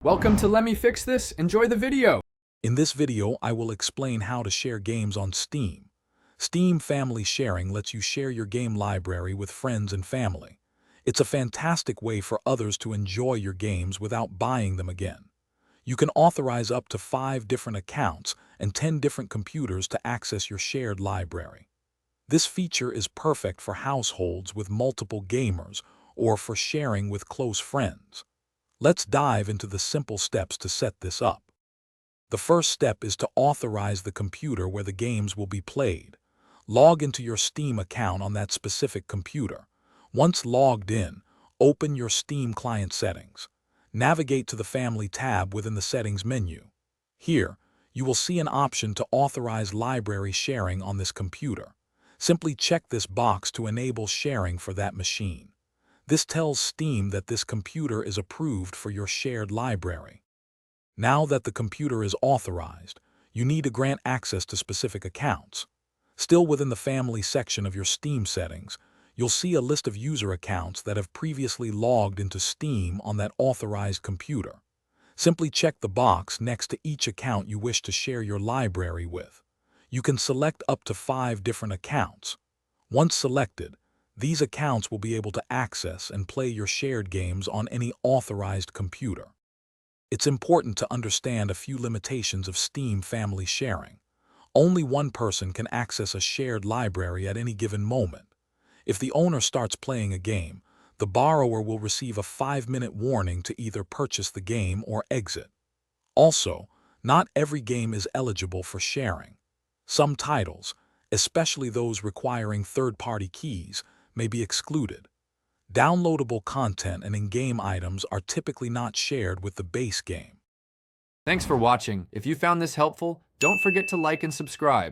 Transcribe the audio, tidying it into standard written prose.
Welcome to Let Me Fix This. Enjoy the video. In this video, I will explain how to share games on Steam. Steam Family Sharing lets you share your game library with friends and family. It's a fantastic way for others to enjoy your games without buying them again. You can authorize up to 5 different accounts and 10 different computers to access your shared library. This feature is perfect for households with multiple gamers or for sharing with close friends. Let's dive into the simple steps to set this up. The first step is to authorize the computer where the games will be played. Log into your Steam account on that specific computer. Once logged in, open your Steam client settings. Navigate to the Family tab within the Settings menu. Here, you will see an option to authorize library sharing on this computer. Simply check this box to enable sharing for that machine. This tells Steam that this computer is approved for your shared library. Now that the computer is authorized, you need to grant access to specific accounts. Still within the Family section of your Steam settings, you'll see a list of user accounts that have previously logged into Steam on that authorized computer. Simply check the box next to each account you wish to share your library with. You can select up to 5 different accounts. Once selected, these accounts will be able to access and play your shared games on any authorized computer. It's important to understand a few limitations of Steam Family Sharing. Only one person can access a shared library at any given moment. If the owner starts playing a game, the borrower will receive a 5-minute warning to either purchase the game or exit. Also, not every game is eligible for sharing. Some titles, especially those requiring third-party keys, may be excluded. Downloadable content and in-game items are typically not shared with the base game. Thanks for watching. If you found this helpful, don't forget to like and subscribe.